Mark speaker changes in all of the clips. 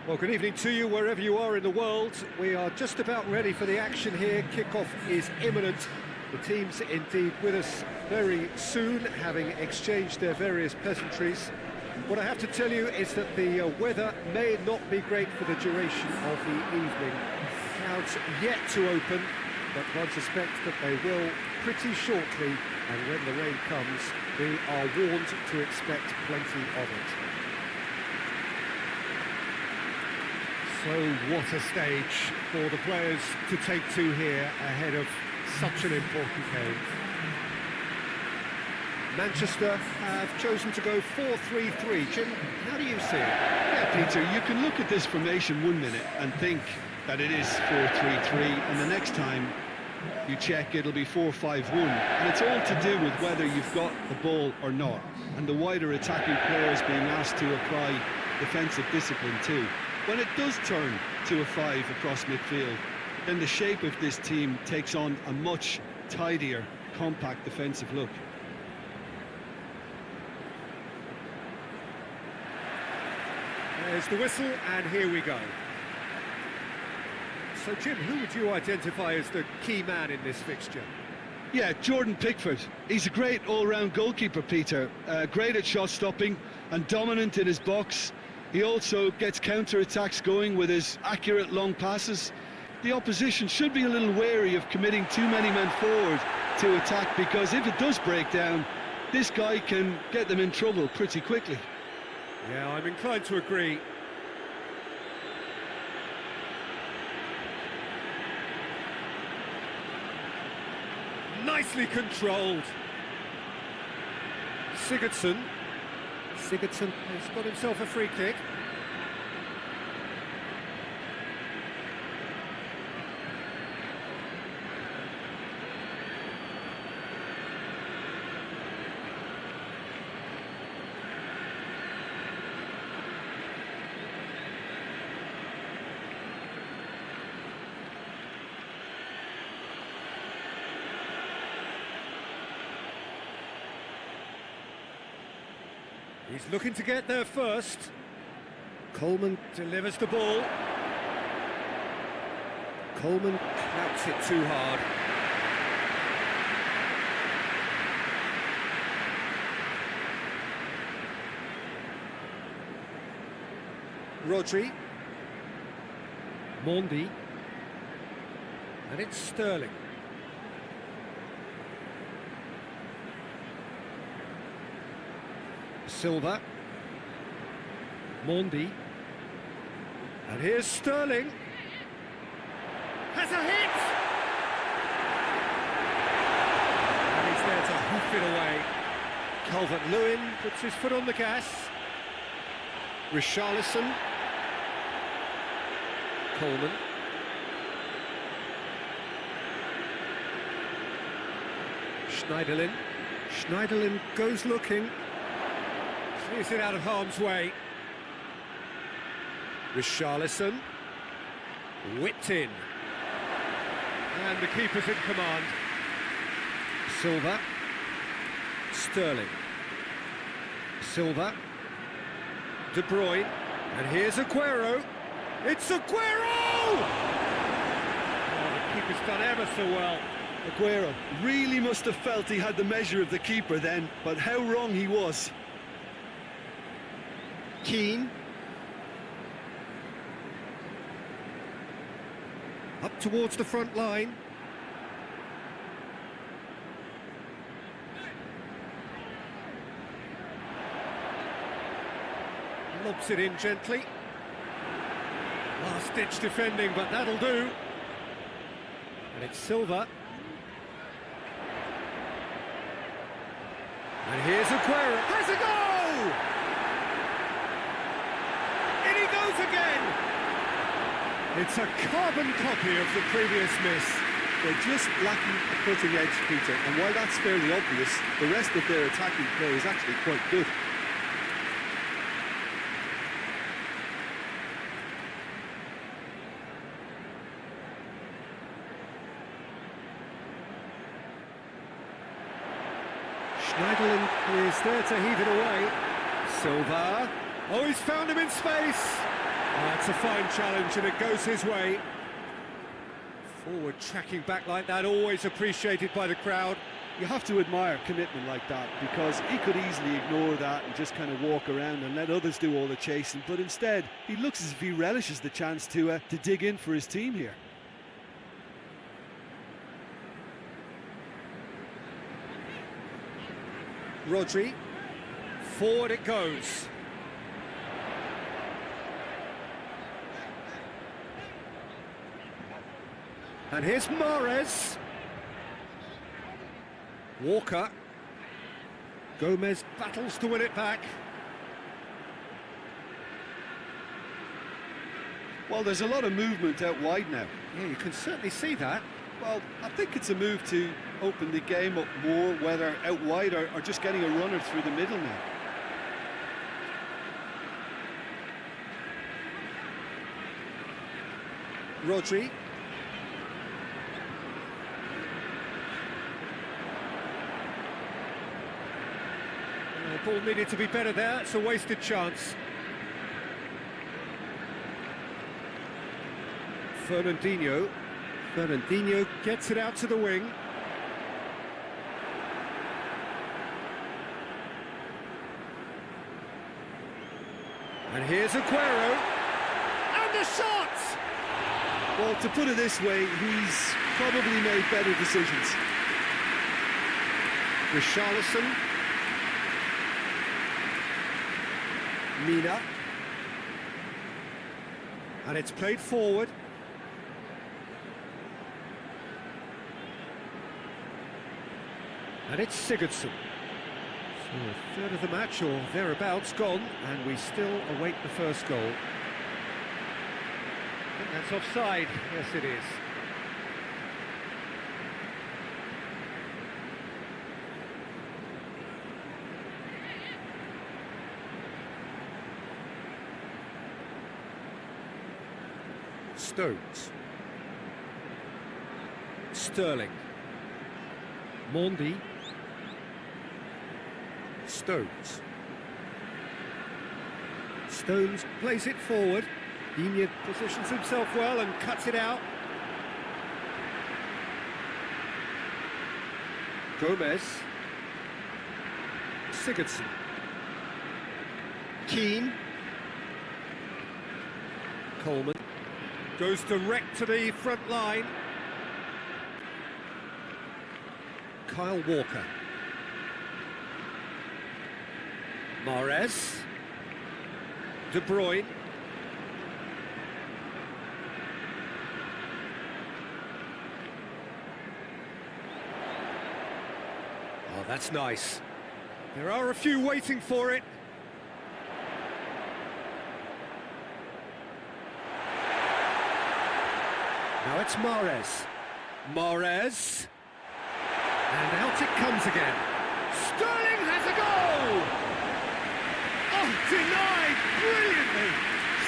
Speaker 1: Well, good evening to you, wherever you are in the world. We are just about ready for the action here. Kickoff is imminent. The team's indeed with us very soon, having exchanged their various pleasantries. What I have to tell you is that the weather may not be great for the duration of the evening. The crowd's yet to open, but one suspects that they will pretty shortly, and when the rain comes, we are warned to expect plenty of it. So what a stage for the players to take to here ahead of such an important game. Manchester have chosen to go 4-3-3. Jim, how do you see it?
Speaker 2: Yeah, Peter, you can look at this formation 1 minute and think that it is 4-3-3, and the next time you check it'll be 4-5-1. And it's all to do with whether you've got the ball or not, and the wider attacking players being asked to apply defensive discipline too. When it does turn to a 5 across midfield, then the shape of this team takes on a much tidier, compact defensive look.
Speaker 1: There's the whistle, and here we go. So, Jim, who would you identify as the key man in this fixture?
Speaker 2: Yeah, Jordan Pickford. He's a great all-round goalkeeper, Peter. Great at shot stopping and dominant in his box. He also gets counter-attacks going with his accurate long passes. The opposition should be a little wary of committing too many men forward to attack, because if it does break down, this guy can get them in trouble pretty quickly.
Speaker 1: Yeah, I'm inclined to agree. Nicely controlled. Sigurdsson has got himself a free kick. He's looking to get there first. Coleman delivers the ball. Coleman clouts it too hard. Rodri. Mondi. And it's Sterling. Silva. Mondi. And here's Sterling. Has a hit! And he's there to hoof it away. Calvert-Lewin puts his foot on the gas. Richarlison. Coleman. Schneiderlin. Schneiderlin goes looking. Clears it out of harm's way. Richarlison. Whipped in. And the keeper's in command. Silva. Sterling. Silva. De Bruyne. And here's Aguero. It's Aguero! Oh, the keeper's done ever so well.
Speaker 2: Aguero really must have felt he had the measure of the keeper then, but how wrong he was.
Speaker 1: Keane. Up towards the front line. Lobs it in gently. Last-ditch defending, but that'll do. And it's Silva. And here's Aguero. Has a goal! In he goes again! It's a carbon copy of the previous miss.
Speaker 2: They're just lacking a cutting edge, Peter, and while that's fairly obvious, the rest of their attacking play is actually quite good.
Speaker 1: Schneiderlin is there to heave it away. Silva. Oh, he's found him in space. That's a fine challenge, and it goes his way. Forward tracking back like that, always appreciated by the crowd.
Speaker 2: You have to admire commitment like that, because he could easily ignore that and just kind of walk around and let others do all the chasing, but instead he looks as if he relishes the chance to dig in for his team here.
Speaker 1: Rodri, forward it goes. And here's Mahrez. Walker. Gomez battles to win it back.
Speaker 2: Well, there's a lot of movement out wide now.
Speaker 1: Yeah, you can certainly see that.
Speaker 2: Well, I think it's a move to open the game up more, whether out wide or just getting a runner through the middle now.
Speaker 1: Rodri. The ball needed to be better there, it's a wasted chance. Fernandinho gets it out to the wing. And here's Aguero. And the shot!
Speaker 2: Well, to put it this way, he's probably made better decisions.
Speaker 1: Richarlison. Mina. And it's played forward. And it's Sigurdsson. So a third of the match or thereabouts gone, and we still await the first goal. I think that's offside. Yes, it is. Stones. Sterling. Mondi. Stones. Stones plays it forward. Digne positions himself well and cuts it out. Gomez. Sigurdsson. Keane. Coleman. Goes direct to the front line. Kyle Walker. Mahrez. De Bruyne. Oh, that's nice. There are a few waiting for it. Now it's Mahrez. Mahrez. And out it comes again. Sterling has a goal! Oh, denied brilliantly!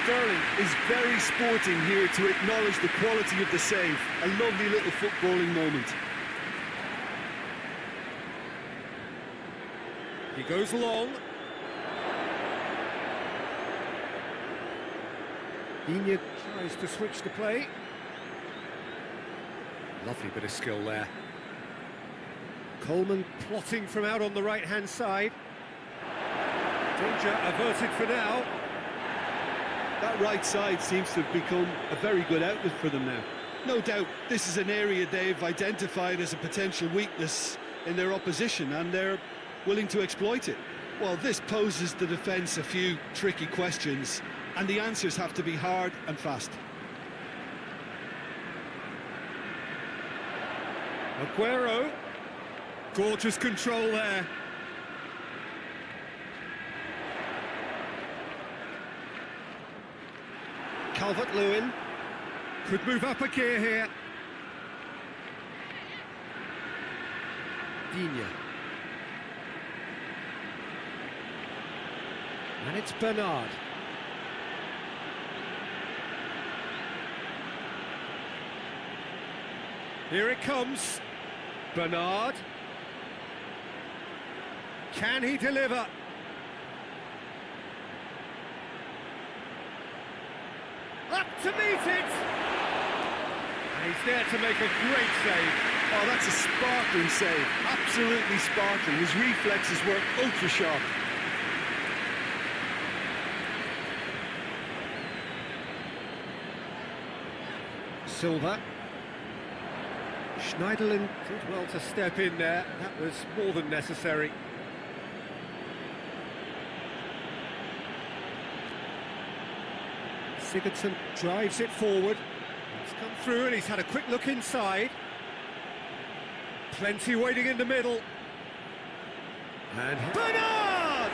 Speaker 2: Sterling is very sporting here to acknowledge the quality of the save. A lovely little footballing moment.
Speaker 1: He goes long. Digne tries to switch the play. Lovely bit of skill there. Coleman plotting from out on the right-hand side. Danger averted for now.
Speaker 2: That right side seems to have become a very good outlet for them now. No doubt this is an area they've identified as a potential weakness in their opposition, and they're willing to exploit it. Well, this poses the defence a few tricky questions, and the answers have to be hard and fast.
Speaker 1: Aguero. Gorgeous control there. Calvert-Lewin. Could move up a gear here. Digne. And it's Bernard. Here it comes. Bernard. Can he deliver? Up to meet it! And he's there to make a great save.
Speaker 2: Oh, that's a sparkling save. Absolutely sparkling. His reflexes were ultra sharp.
Speaker 1: Silva. Schneiderlin did well to step in there. That was more than necessary. Sigurdsson drives it forward. He's come through and he's had a quick look inside. Plenty waiting in the middle. And Bernard!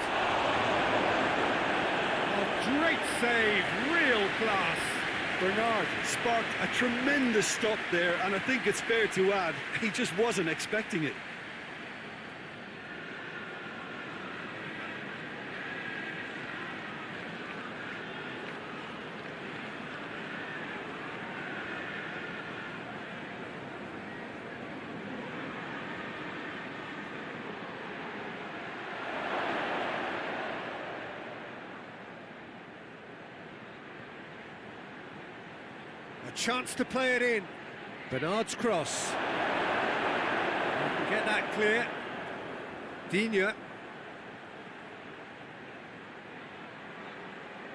Speaker 1: A great save, real class.
Speaker 2: Bernard sparked a tremendous stop there, and I think it's fair to add, he just wasn't expecting it.
Speaker 1: A chance to play it in. Bernard's cross. Get that clear. Digne.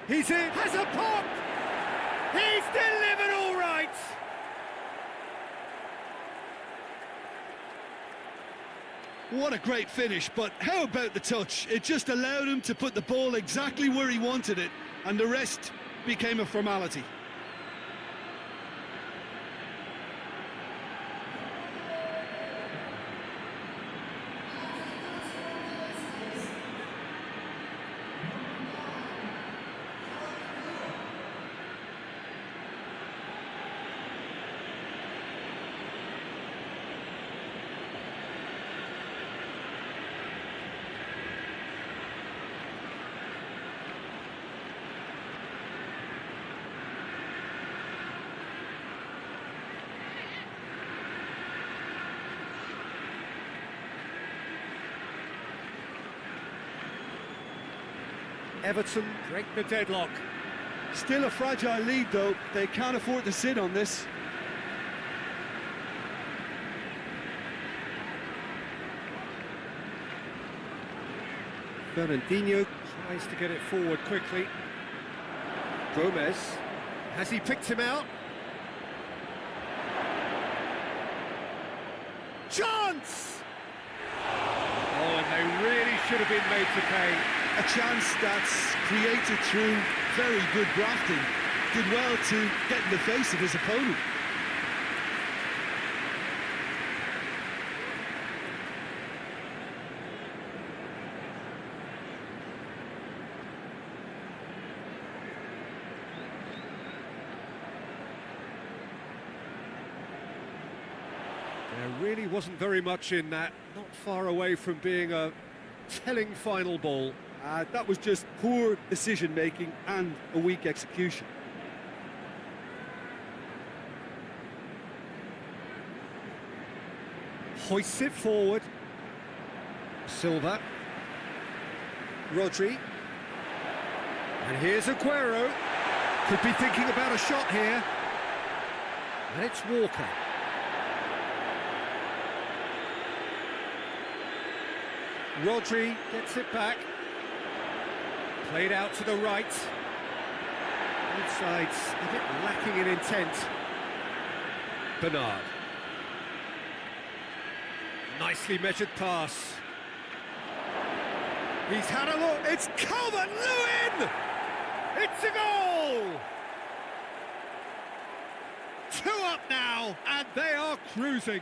Speaker 1: He's in. Has a pop. He's delivered all right.
Speaker 2: What a great finish, but how about the touch? It just allowed him to put the ball exactly where he wanted it, and the rest became a formality.
Speaker 1: Everton break the deadlock.
Speaker 2: Still a fragile lead, though. They can't afford to sit on this.
Speaker 1: Fernandinho tries to get it forward quickly. Gomez, has he picked him out? Chance! Oh, and they really should have been made to pay.
Speaker 2: A chance that's created through very good grafting. Did well to get in the face of his opponent.
Speaker 1: There really wasn't very much in that, not far away from being a telling final ball.
Speaker 2: That was just poor decision-making and a weak execution.
Speaker 1: Hoists it forward. Silva. Rodri. And here's Aguero. Could be thinking about a shot here. And it's Walker. Rodri gets it back. Played out to the right. Both sides a bit lacking in intent. Bernard. Nicely measured pass. He's had a look. It's Calvert-Lewin! It's a goal! 2 up now, and they are cruising.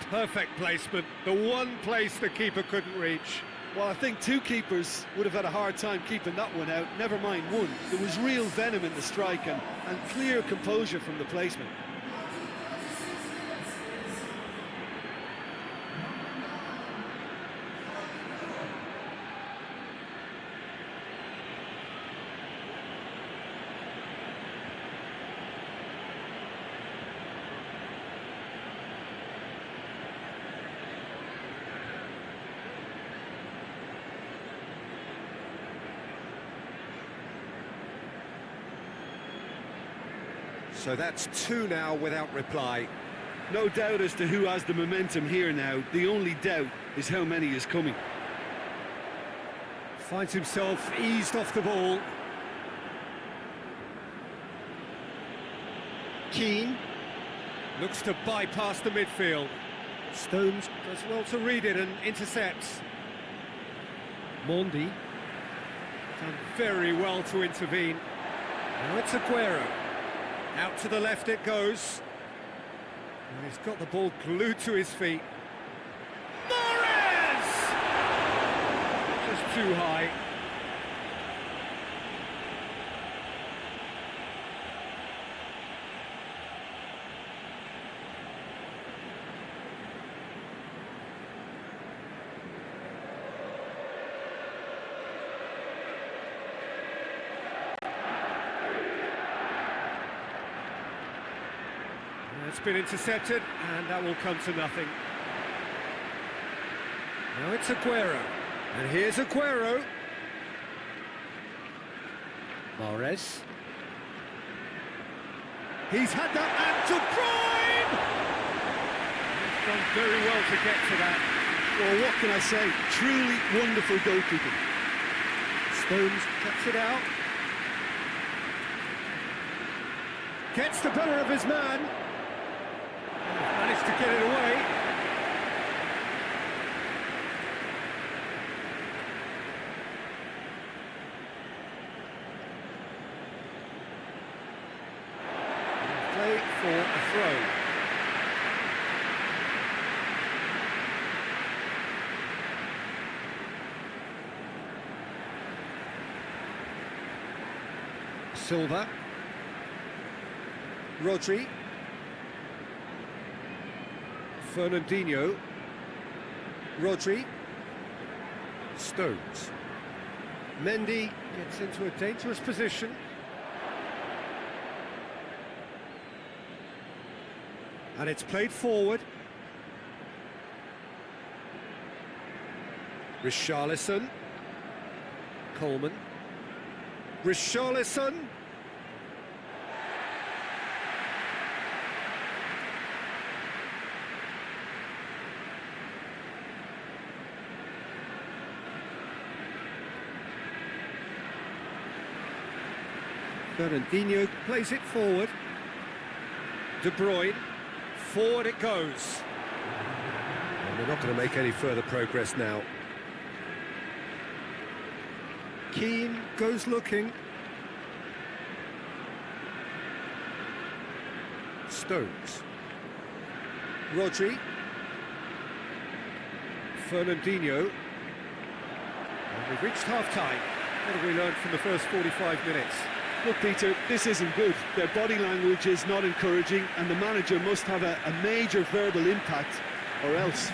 Speaker 1: Perfect placement, the one place the keeper couldn't reach.
Speaker 2: Well, I think 2 keepers would have had a hard time keeping that one out, never mind 1. There was real venom in the strike and clear composure from the placement.
Speaker 1: So that's two now without reply.
Speaker 2: No doubt as to who has the momentum here now. The only doubt is how many is coming.
Speaker 1: Finds himself eased off the ball. Keane looks to bypass the midfield. Stones does well to read it and intercepts. Mondi done very well to intervene. Now it's Aguero. Out to the left it goes. And he's got the ball glued to his feet. Mahrez! Just too high. It's been intercepted, and that will come to nothing. Now it's Aguero, and here's Aguero. Mahrez. He's had that, and De Bruyne! He's done very well to get to that.
Speaker 2: Well, what can I say? Truly wonderful goalkeeping.
Speaker 1: Stones cuts it out. Gets the better of his man. Managed to get it away. Play for a throw. Silva. Rodri. Fernandinho. Rodri. Stones. Mendy gets into a dangerous position. And it's played forward. Richarlison. Coleman. Richarlison. Fernandinho plays it forward. De Bruyne, forward it goes. And we're not going to make any further progress now. Keane goes looking. Stones. Rodri. Fernandinho. And we've reached half-time. What have we learned from the first 45 minutes?
Speaker 2: Look, Peter, this isn't good. Their body language is not encouraging, and the manager must have a major verbal impact, or else.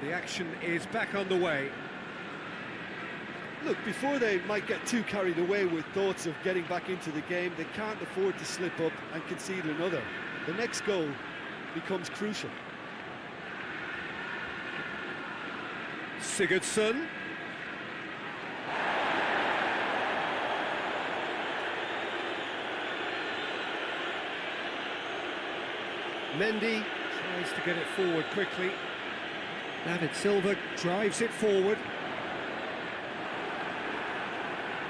Speaker 1: The action is back on the way.
Speaker 2: Look, before they might get too carried away with thoughts of getting back into the game, they can't afford to slip up and concede another. The next goal becomes crucial.
Speaker 1: Sigurdsson. Mendy tries to get it forward quickly. David Silva drives it forward.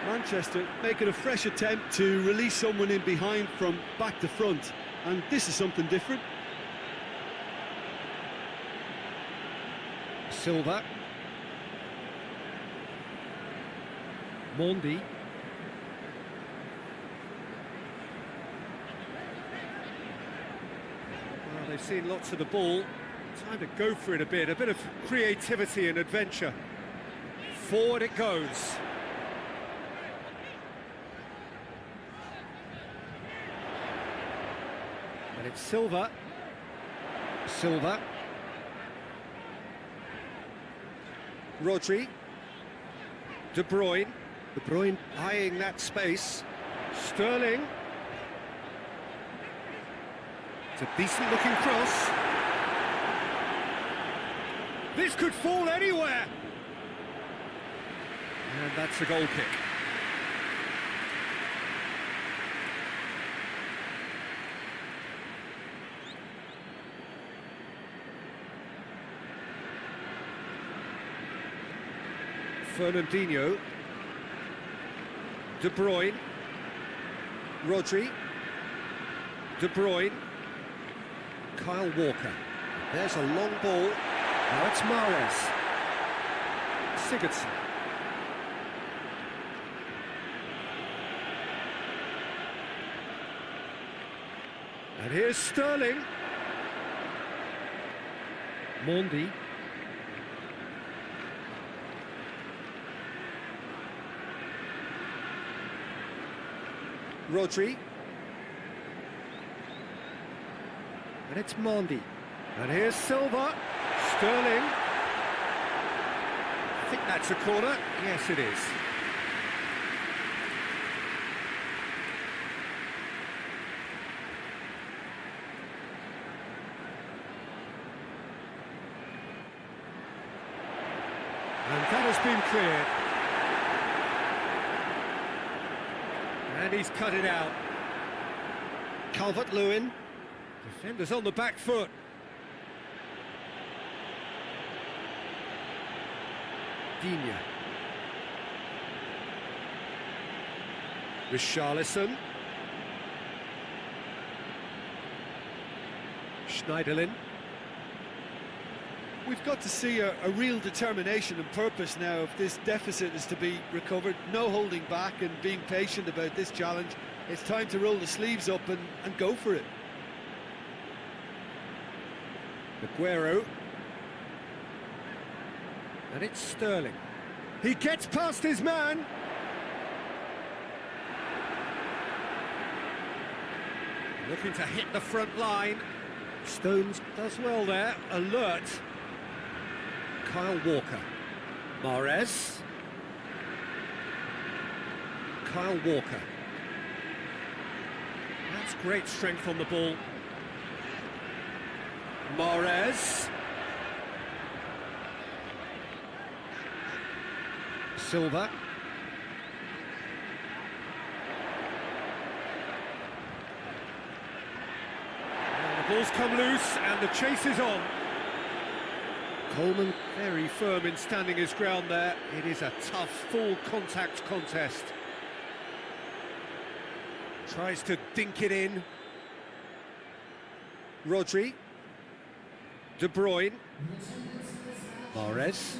Speaker 2: Manchester making a fresh attempt to release someone in behind from back to front, and this is something different.
Speaker 1: Silva. Mondi. Well, they've seen lots of the ball. Time to go for it a bit of creativity and adventure. Forward it goes. And it's Silva. Silva. Rodri. De Bruyne. De Bruyne eyeing that space. Sterling. It's a decent looking cross. This could fall anywhere. And that's a goal kick. Fernandinho. De Bruyne. Rodri. De Bruyne. Kyle Walker. There's a long ball. Now it's Mahrez. Sigurdsson. And here's Sterling. Mondi. Rodri. And it's Mondi. And here's Silva. Sterling. I think that's a corner. Yes, it is. And that has been cleared. And he's cut it out. Calvert-Lewin. Defenders on the back foot. Digne. Richarlison. Schneiderlin.
Speaker 2: We've got to see a real determination and purpose now if this deficit is to be recovered. No holding back and being patient about this challenge. It's time to roll the sleeves up and go for it.
Speaker 1: Aguero. And it's Sterling. He gets past his man. Looking to hit the front line. Stones does well there. Alert. Kyle Walker. Mahrez. Kyle Walker. That's great strength on the ball. Mahrez. Silva. And the ball's come loose and the chase is on. Coleman very firm in standing his ground there. It is a tough, full contact contest. Tries to dink it in. Rodri. De Bruyne. Mahrez.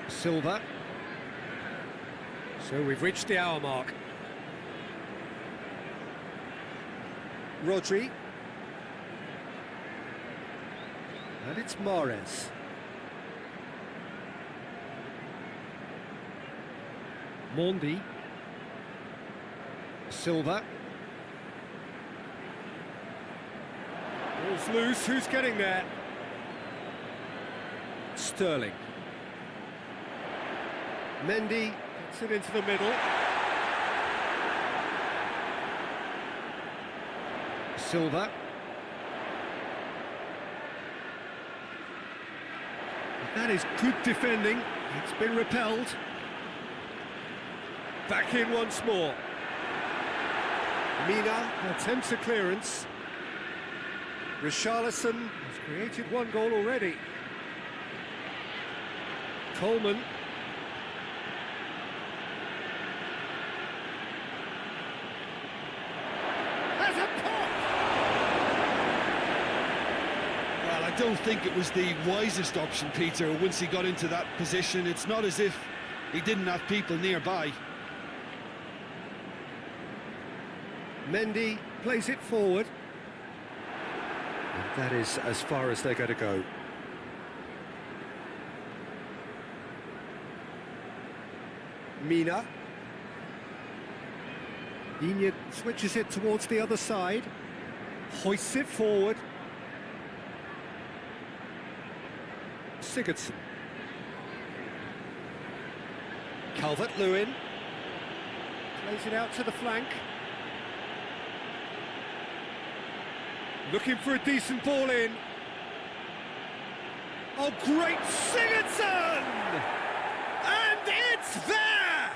Speaker 1: Silva. So we've reached the hour mark. Rodri. And it's Mahrez. Mondi. Silva. Ball's loose, who's getting there? Sterling. Mendy gets it into the middle. Silva. That is good defending. It's been repelled. Back in once more. Mina attempts a clearance. Richarlison has created one goal already. Coleman. There's a pop!
Speaker 2: Well, I don't think it was the wisest option, Peter, once he got into that position. It's not as if he didn't have people nearby.
Speaker 1: Mendy plays it forward. And that is as far as they're going to go. Mina. Digne switches it towards the other side, hoists it forward. Sigurdsson. Calvert-Lewin. Plays it out to the flank. Looking for a decent ball in. Oh, great Sigurdsson! And it's there!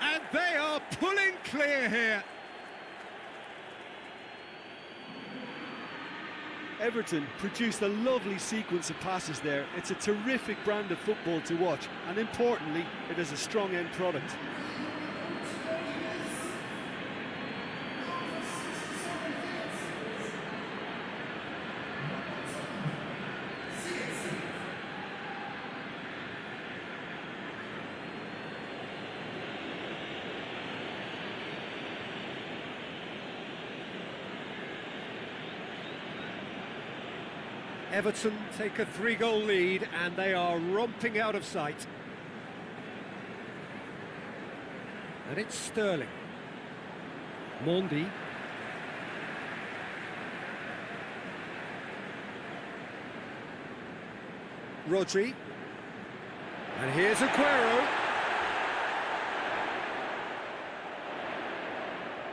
Speaker 1: And they are pulling clear here.
Speaker 2: Everton produced a lovely sequence of passes there. It's a terrific brand of football to watch, and importantly, it is a strong end product.
Speaker 1: Everton take a 3-goal lead and they are romping out of sight. And it's Sterling. Mondi. Rodri. And here's Aguero.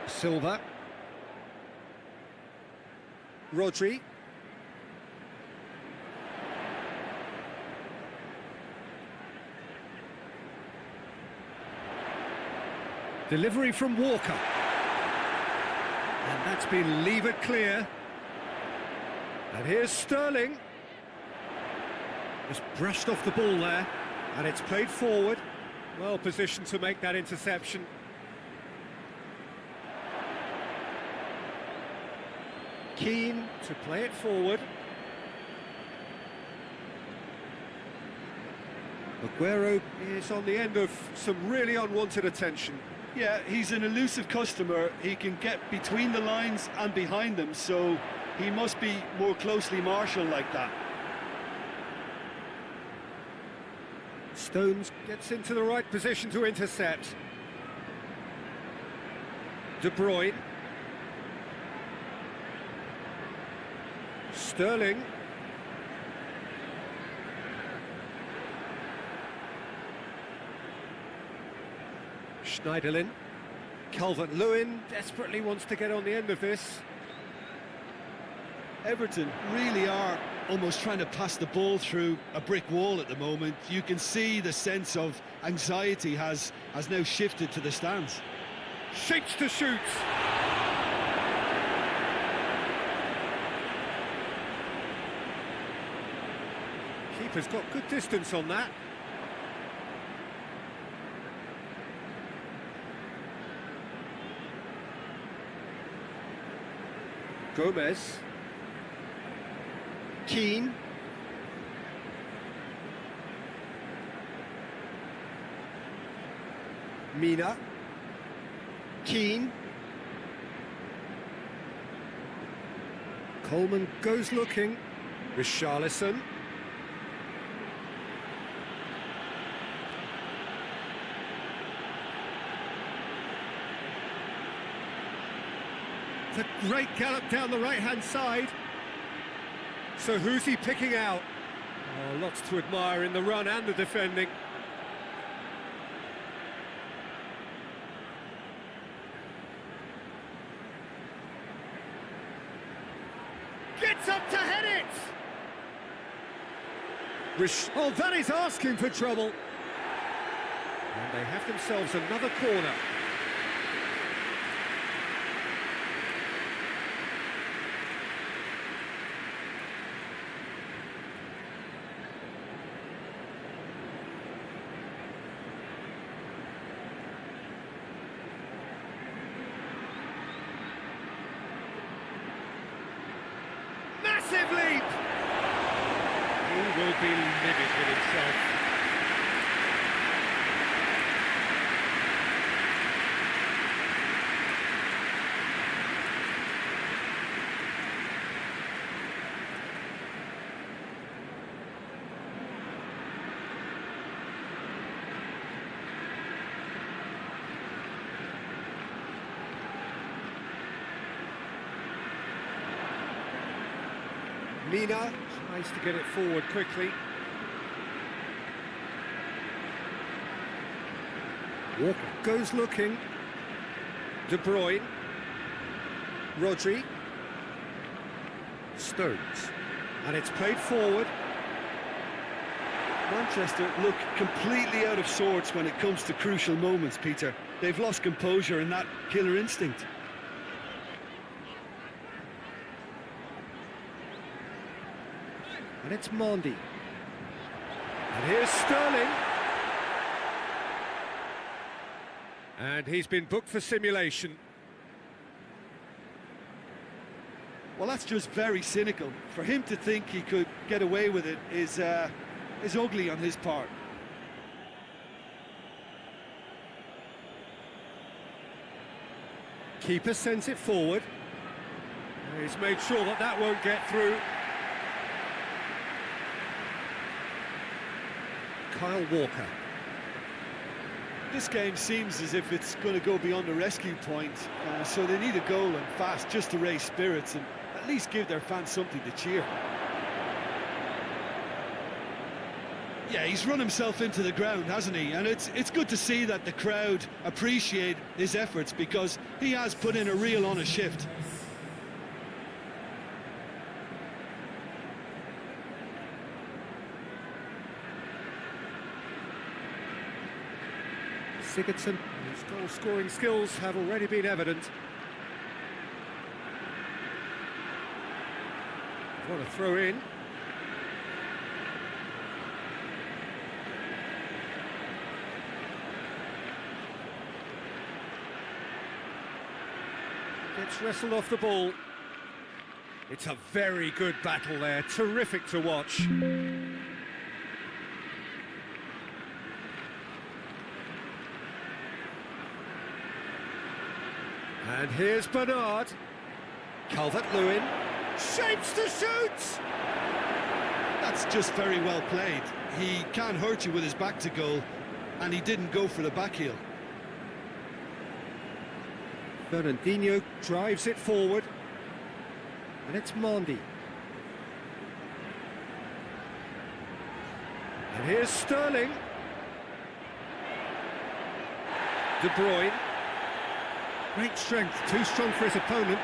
Speaker 1: Silva. Rodri. Delivery from Walker. And that's been levered clear. And here's Sterling. Just brushed off the ball there. And it's played forward. Well positioned to make that interception. Keane to play it forward. Aguero is on the end of some really unwanted attention.
Speaker 2: Yeah, he's an elusive customer. He can get between the lines and behind them, so he must be more closely marshalled like that.
Speaker 1: Stones gets into the right position to intercept. De Bruyne. Sterling. Schneiderlin. Calvert-Lewin desperately wants to get on the end of this.
Speaker 2: Everton really are almost trying to pass the ball through a brick wall at the moment. You can see the sense of anxiety has now shifted to the stands.
Speaker 1: Shapes to shoot. Keeper's got good distance on that. Gomez. Keane. Mina. Keane. Coleman goes looking. Richarlison. It's a great gallop down the right-hand side. So who's he picking out? Oh, lots to admire in the run and the defending. Gets up to head it! Oh, that is asking for trouble. And they have themselves another corner. Massive leap! He will be livid with himself. Mina tries to get it forward quickly. Walker goes looking. De Bruyne. Rodri. Stones. And it's played forward.
Speaker 2: Manchester look completely out of sorts when it comes to crucial moments, Peter. They've lost composure and that killer instinct.
Speaker 1: And it's Mondi. And here's Sterling. And he's been booked for simulation.
Speaker 2: Well, that's just very cynical. For him to think he could get away with it is ugly on his part.
Speaker 1: Keeper sends it forward. He's made sure that that won't get through. Kyle Walker.
Speaker 2: This game seems as if it's going to go beyond the rescue point, so they need a goal and fast just to raise spirits and at least give their fans something to cheer. Yeah, he's run himself into the ground, hasn't he? And it's good to see that the crowd appreciate his efforts because he has put in a real honest shift.
Speaker 1: Sigurdsson, his goal-scoring skills have already been evident. What a throw in. Gets wrestled off the ball. It's a very good battle there, terrific to watch. And here's Bernard. Calvert-Lewin shapes to shoot!
Speaker 2: That's just very well played. He can't hurt you with his back to goal, and he didn't go for the back heel.
Speaker 1: Fernandinho drives it forward. And it's Mondi. And here's Sterling. De Bruyne. Great strength, too strong for his opponent.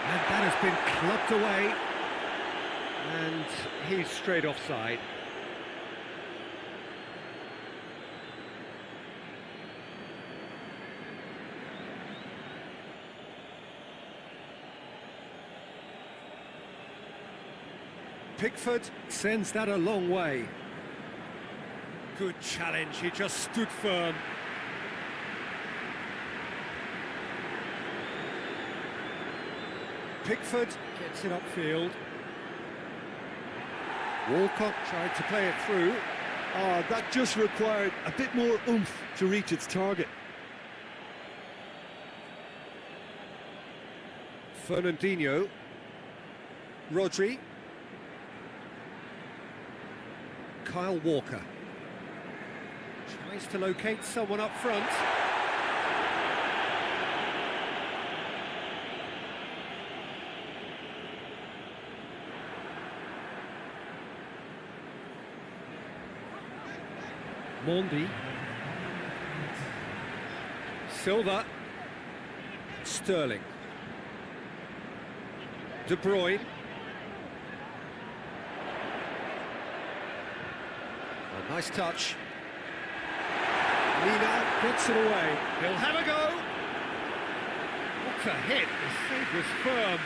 Speaker 1: And that has been clubbed away. And he's straight offside. Pickford sends that a long way. Good challenge, he just stood firm. Pickford gets it upfield. Walcott tried to play it through.
Speaker 2: That just required a bit more oomph to reach its target.
Speaker 1: Fernandinho. Rodri. Kyle Walker. Tries to locate someone up front. Mondi. Silva. Sterling. De Bruyne. A nice touch. Mina gets it away. He'll have a go. What a hit. The save was firm.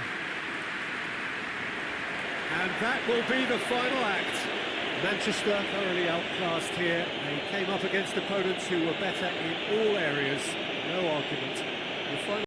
Speaker 1: And that will be the final act. Manchester thoroughly outclassed here. They came up against opponents who were better in all areas. No argument. The final